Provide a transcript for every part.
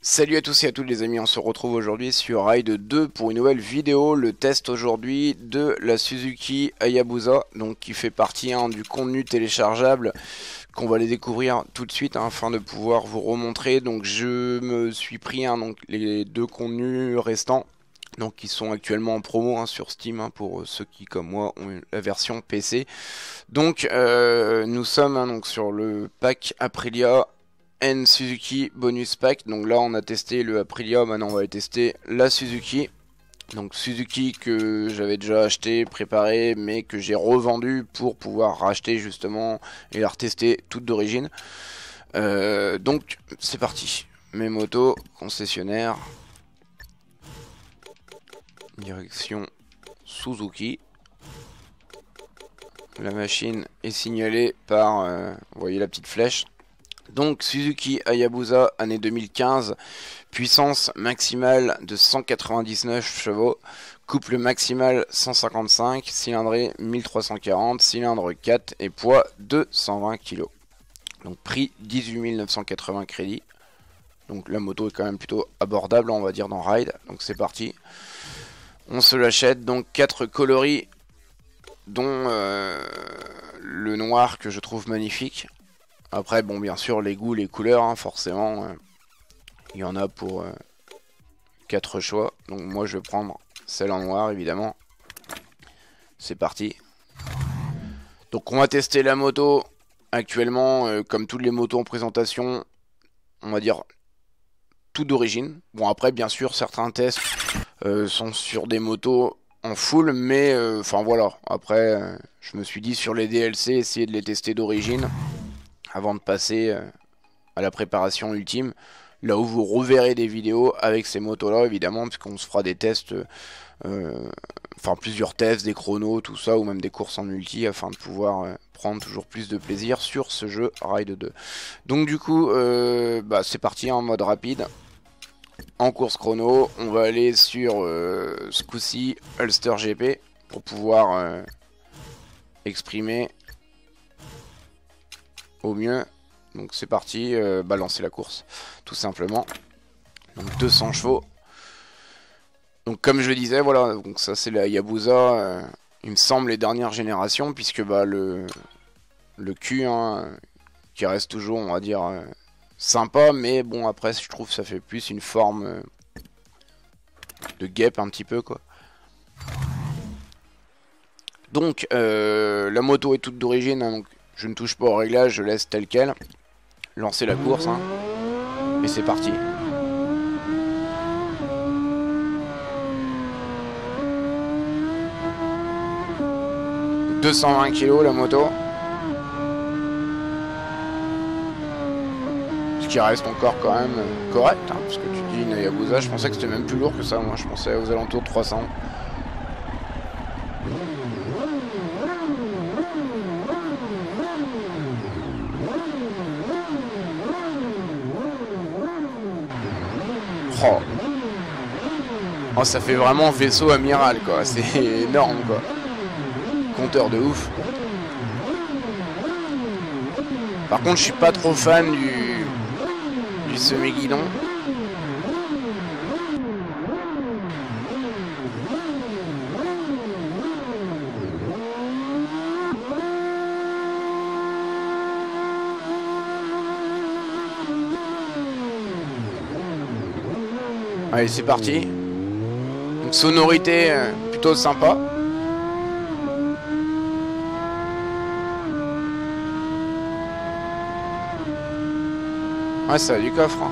Salut à tous et à toutes les amis, on se retrouve aujourd'hui sur Ride 2 pour une nouvelle vidéo, le test aujourd'hui de la Suzuki Hayabusa, donc qui fait partie du contenu téléchargeable qu'on va aller découvrir tout de suite afin de pouvoir vous remontrer. Donc je me suis pris donc les deux contenus restants, donc qui sont actuellement en promo sur Steam pour ceux qui comme moi ont la version PC. Donc nous sommes donc sur le pack Aprilia N Suzuki Bonus Pack. Donc là on a testé le Aprilia, maintenant on va aller tester la Suzuki. Donc Suzuki que j'avais déjà acheté, préparé, mais que j'ai revendu pour pouvoir racheter justement et la retester toute d'origine. Donc c'est parti. Mes motos, concessionnaire, direction Suzuki. La machine est signalée par, vous voyez la petite flèche. Donc Suzuki Hayabusa année 2015, puissance maximale de 199 chevaux, couple maximal 155, cylindrée 1340, cylindre 4 et poids 220 kg. Donc prix 18 980 crédits. Donc la moto est quand même plutôt abordable on va dire dans Ride. Donc c'est parti. On se l'achète, donc 4 coloris dont le noir que je trouve magnifique. Après, bon, bien sûr, les goûts, les couleurs, forcément, il y en a pour 4 choix. Donc moi, je vais prendre celle en noir, évidemment. C'est parti. Donc on va tester la moto. Actuellement, comme toutes les motos en présentation, on va dire tout d'origine. Bon, après, bien sûr, certains tests sont sur des motos en full, mais enfin voilà. Après, je me suis dit sur les DLC, essayer de les tester d'origine avant de passer à la préparation ultime, là où vous reverrez des vidéos avec ces motos là évidemment, puisqu'on se fera des tests, enfin plusieurs tests, des chronos, tout ça, ou même des courses en multi, afin de pouvoir prendre toujours plus de plaisir sur ce jeu Ride 2. Donc du coup, c'est parti en mode rapide. En course chrono, on va aller sur ce coup-ci Ulster GP, pour pouvoir exprimer au mieux. Donc c'est parti, balancer la course tout simplement. Donc 200 chevaux. Donc comme je le disais, voilà, donc ça c'est la Hayabusa, il me semble les dernières générations, puisque le cul qui reste toujours, on va dire, sympa, mais bon après je trouve que ça fait plus une forme de guêpe un petit peu quoi. Donc la moto est toute d'origine, donc je ne touche pas au réglage, je laisse tel quel. Lancer la course, et c'est parti. « 220 kg la moto. » Ce qui reste encore quand même correct, parce que tu dis une Hayabusa, je pensais que c'était même plus lourd que ça, moi je pensais aux alentours de 300. Oh, ça fait vraiment vaisseau amiral quoi, c'est énorme quoi. Compteur de ouf. Par contre je suis pas trop fan du semi-guidon. Allez c'est parti. Donc sonorité plutôt sympa. Ouais, ça a du coffre.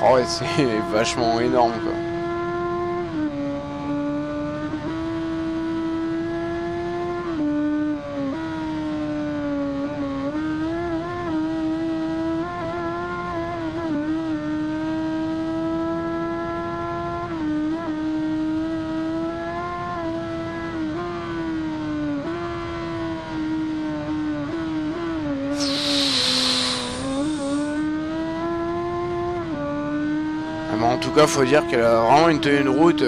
Oh ouais, c'est vachement énorme quoi. tout cas, faut dire qu'elle a vraiment une tenue de route.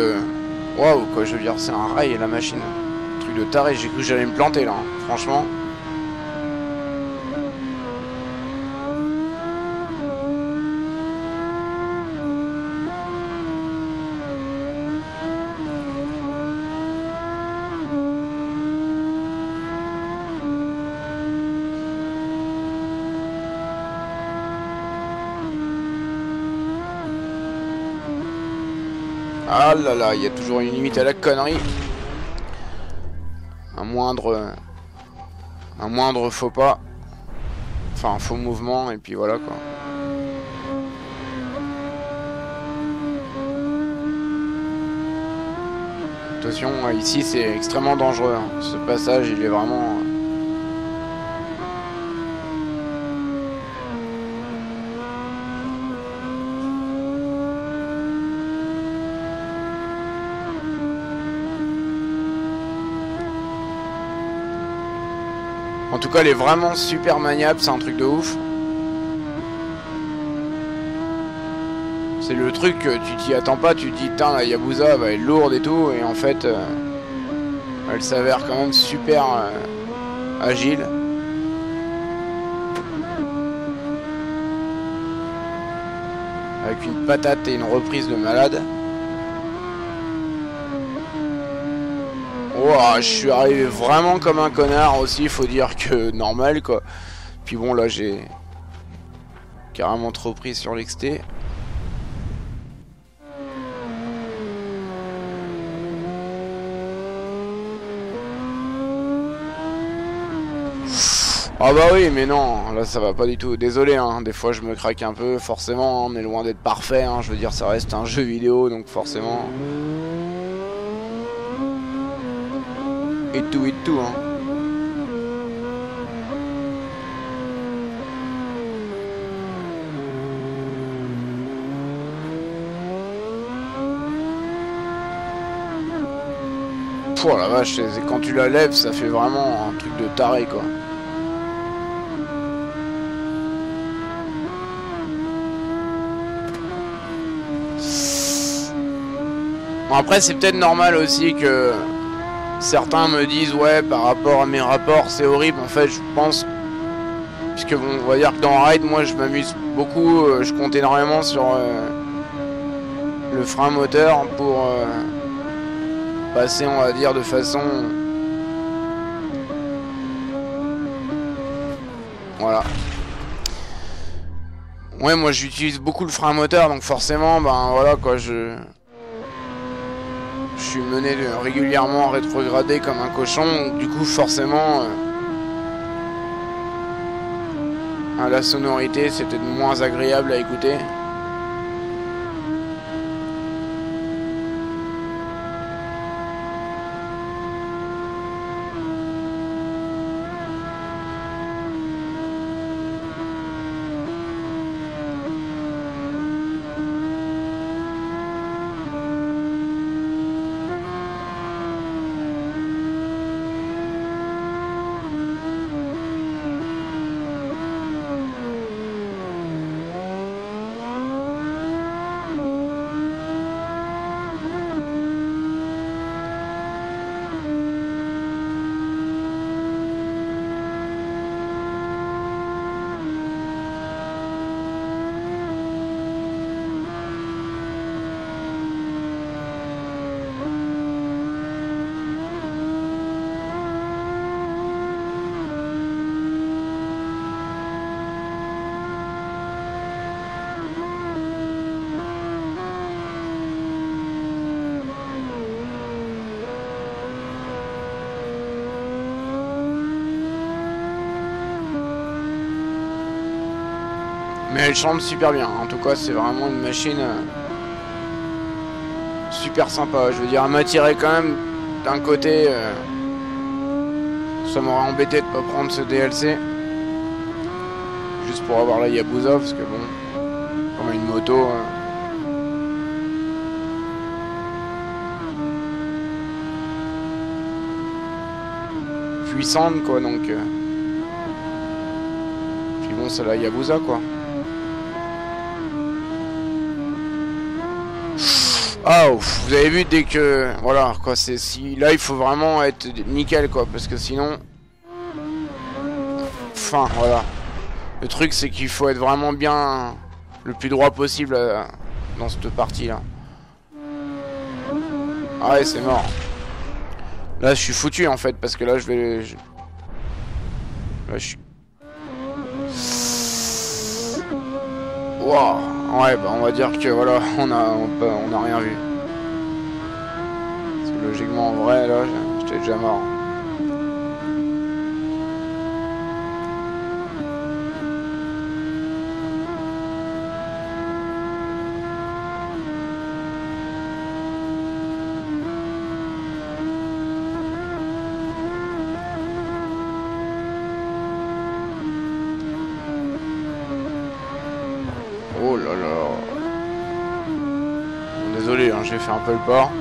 Waouh, quoi, je veux dire, c'est un rail la machine. Truc de taré, j'ai cru que j'allais me planter là, hein, franchement. Ah là là, il y a toujours une limite à la connerie. Un moindre faux pas. Enfin, un faux mouvement, et puis voilà quoi. Attention, ici c'est extrêmement dangereux. Hein. Ce passage, il est vraiment... En tout cas, elle est vraiment super maniable, c'est un truc de ouf. C'est le truc que tu t'y attends pas, tu te dis, putain, la Yabusa va être lourde et tout, et en fait, elle s'avère quand même super agile. Avec une patate et une reprise de malade. Oh, je suis arrivé vraiment comme un connard aussi, faut dire que normal quoi. Puis bon là j'ai carrément trop pris sur l'exté. Ah bah oui mais non, là ça va pas du tout, désolé hein, des fois je me craque un peu, forcément on est loin d'être parfait, hein, je veux dire ça reste un jeu vidéo donc forcément... Et tout, hein. Pouah la vache, quand tu la lèves, ça fait vraiment un truc de taré quoi. Bon après c'est peut-être normal aussi que... Certains me disent ouais par rapport à mes rapports c'est horrible, en fait je pense, puisque bon on va dire que dans Ride moi je m'amuse beaucoup, je compte énormément sur le frein moteur pour passer on va dire de façon, voilà. Ouais moi j'utilise beaucoup le frein moteur donc forcément ben voilà quoi je suis mené régulièrement rétrogradé comme un cochon, donc du coup forcément la sonorité c'était moins agréable à écouter. Mais elle chante super bien, en tout cas c'est vraiment une machine super sympa. Je veux dire, elle m'attirait quand même d'un côté, ça m'aurait embêté de pas prendre ce DLC. Juste pour avoir la Yabusa, parce que bon, comme une moto... puissante quoi donc... Puis bon c'est la Yabusa quoi. Ah, vous avez vu dès que... Voilà, quoi, c'est... Si, là, il faut vraiment être nickel, quoi, parce que sinon... Enfin, voilà. Le truc, c'est qu'il faut être vraiment bien... Le plus droit possible dans cette partie-là. Ah ouais, c'est mort. Là, je suis foutu, en fait, parce que là, je vais... Là, je suis... Wow. Ouais, bah, on va dire que, voilà, on a rien vu. Parce que logiquement, en vrai, là, j'étais déjà mort. Oh là là. Bon, désolé, hein, j'ai fait un peu le port.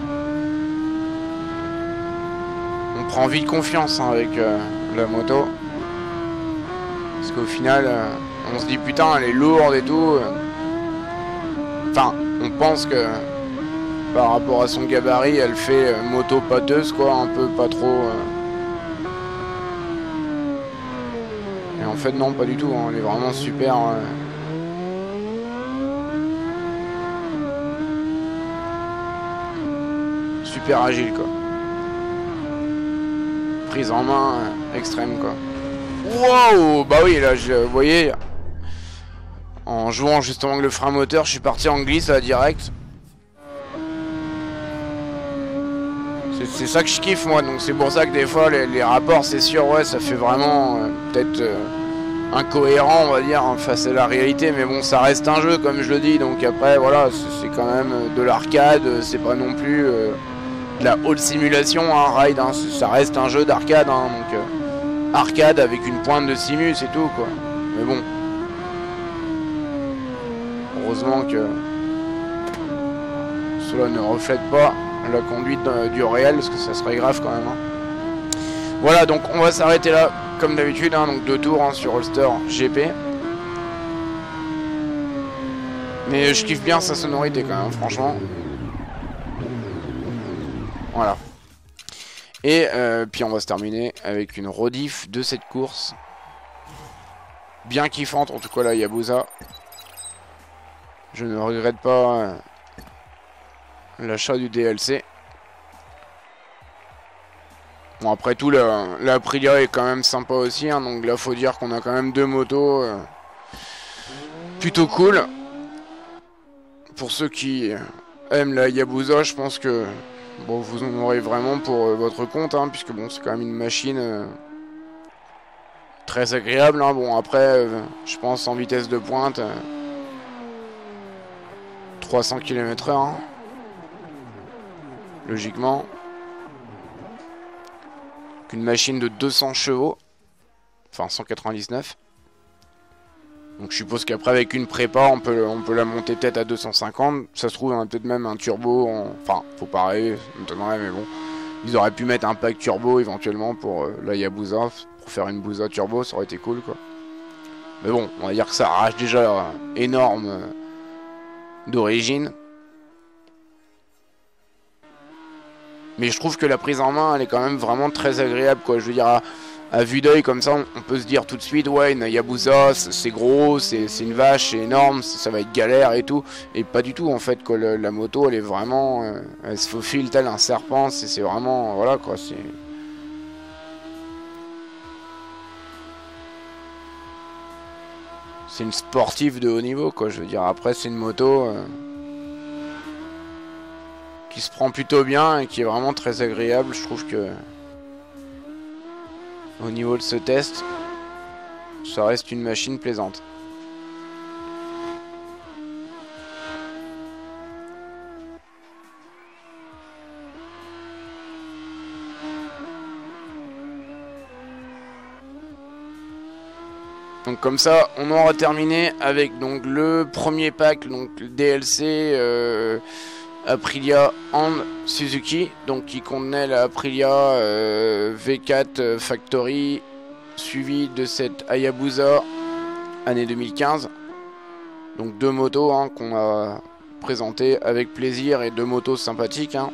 On prend vite confiance hein, avec la moto. Parce qu'au final, on se dit putain, elle est lourde et tout. Enfin, on pense que par rapport à son gabarit, elle fait moto pâteuse, quoi, un peu pas trop. Et en fait, non, pas du tout. Hein, elle est vraiment super. Super agile, quoi. Prise en main extrême, quoi. Wow! Bah oui, là, vous voyez, en jouant justement avec le frein moteur, je suis parti en glisse là, direct. C'est ça que je kiffe, moi. Donc c'est pour ça que des fois, les rapports, c'est sûr, ouais, ça fait vraiment peut-être incohérent, on va dire, hein, face à la réalité. Mais bon, ça reste un jeu, comme je le dis. Donc après, voilà, c'est quand même de l'arcade. C'est pas non plus... de la haute simulation, hein, ride, hein, ça reste un jeu d'arcade, hein, donc arcade avec une pointe de simu, c'est tout, quoi. Mais bon, heureusement que cela ne reflète pas la conduite du réel, parce que ça serait grave quand même. Hein. Voilà, donc on va s'arrêter là, comme d'habitude, hein, donc 2 tours hein, sur All Star GP. Mais je kiffe bien sa sonorité quand même, franchement. Voilà. Et puis on va se terminer avec une rediff de cette course. Bien kiffante, en tout cas la Hayabusa. Je ne regrette pas l'achat du DLC. Bon après tout, la Aprilia est quand même sympa aussi. Hein, donc là faut dire qu'on a quand même 2 motos plutôt cool. Pour ceux qui aiment la Hayabusa, je pense que... Bon, vous en aurez vraiment pour votre compte, hein, puisque bon, c'est quand même une machine très agréable. Hein. Bon, après, je pense en vitesse de pointe, 300 km/h, hein, logiquement. Une machine de 200 chevaux, enfin 199. Donc je suppose qu'après avec une prépa, on peut la monter peut-être à 250. Ça se trouve, on a peut-être même un turbo. Enfin, faut pas rêver, ça m'étonnerait, mais bon. Ils auraient pu mettre un pack turbo éventuellement pour la Hayabusa. Pour faire une Busa turbo, ça aurait été cool, quoi. Mais bon, on va dire que ça arrache déjà énorme d'origine. Mais je trouve que la prise en main, elle est quand même vraiment très agréable, quoi. Je veux dire, à vue d'œil comme ça, on peut se dire tout de suite, ouais, une Hayabusa, c'est gros, c'est une vache, c'est énorme, ça va être galère et tout. Et pas du tout, en fait, quoi. La moto, elle est vraiment... elle se faufile tel un serpent, c'est vraiment... Voilà, quoi, c'est une sportive de haut niveau, quoi. Je veux dire, après, c'est une moto... qui se prend plutôt bien et qui est vraiment très agréable. Je trouve que au niveau de ce test, ça reste une machine plaisante. Donc comme ça, on aura terminé avec donc le premier pack, donc le DLC Aprilia and Suzuki, donc qui contenait la Aprilia V4 Factory, suivi de cette Hayabusa année 2015. Donc 2 motos hein, qu'on a présenter avec plaisir et 2 motos sympathiques, hein.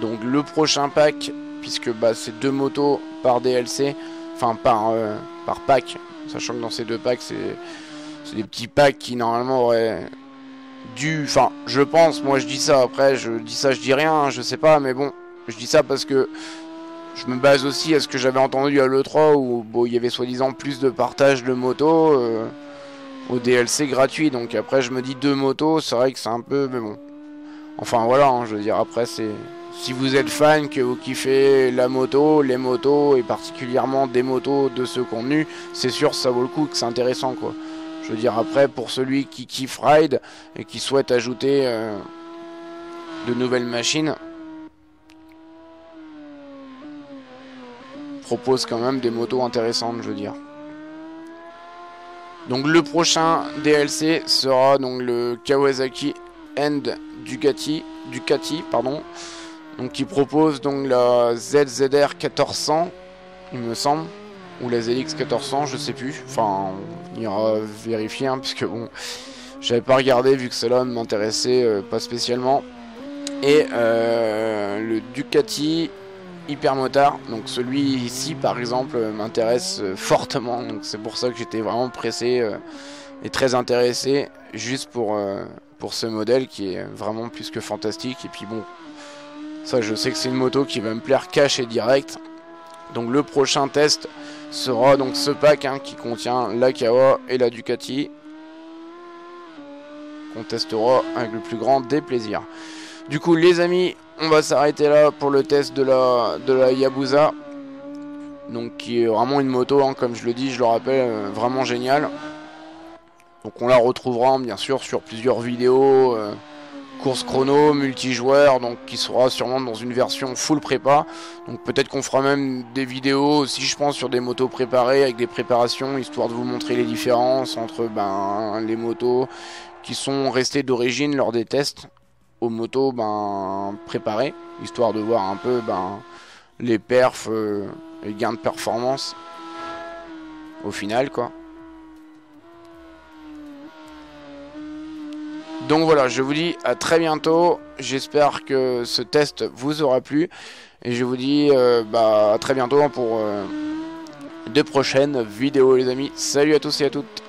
Donc le prochain pack, puisque bah, c'est 2 motos par DLC, enfin par pack, sachant que dans ces 2 packs c'est des petits packs qui normalement auraient dû, enfin je pense, moi je dis ça, après je dis ça, je dis rien, hein, je sais pas, mais bon, je dis ça parce que je me base aussi à ce que j'avais entendu à l'E3 où bon, il y avait soi-disant plus de partage de motos au DLC gratuit, donc après je me dis 2 motos, c'est vrai que c'est un peu, mais bon, enfin voilà, hein, je veux dire, après c'est... Si vous êtes fan, que vous kiffez la moto, les motos, et particulièrement des motos de ce contenu, c'est sûr ça vaut le coup, que c'est intéressant quoi. Je veux dire, après, pour celui qui kiffe Ride et qui souhaite ajouter de nouvelles machines, propose quand même des motos intéressantes, je veux dire. Donc le prochain DLC sera donc le Kawasaki and Ducati, pardon. Donc qui propose donc la ZZR 1400, il me semble, ou la ZX 1400, je sais plus. Enfin, on ira vérifier, hein, puisque bon, j'avais pas regardé vu que cela ne m'intéressait pas spécialement. Et le Ducati Hypermotard, donc celui-ci par exemple m'intéresse fortement, donc c'est pour ça que j'étais vraiment pressé et très intéressé juste pour ce modèle qui est vraiment plus que fantastique. Et puis bon, ça je sais que c'est une moto qui va me plaire cash et direct. Donc le prochain test sera donc ce pack, hein, qui contient la Kawa et la Ducati, qu'on testera avec le plus grand des plaisirs. Du coup les amis, on va s'arrêter là pour le test de la Hayabusa, donc qui est vraiment une moto, hein, comme je le dis, je le rappelle, vraiment géniale. Donc on la retrouvera bien sûr sur plusieurs vidéos, course chrono, multijoueur, donc qui sera sûrement dans une version full prépa. Donc peut-être qu'on fera même des vidéos aussi, je pense, sur des motos préparées avec des préparations, histoire de vous montrer les différences entre les motos qui sont restées d'origine lors des tests aux motos préparées, histoire de voir un peu les perfs et gains de performance au final quoi. Donc voilà, je vous dis à très bientôt, j'espère que ce test vous aura plu et je vous dis à très bientôt pour de prochaines vidéos les amis. Salut à tous et à toutes.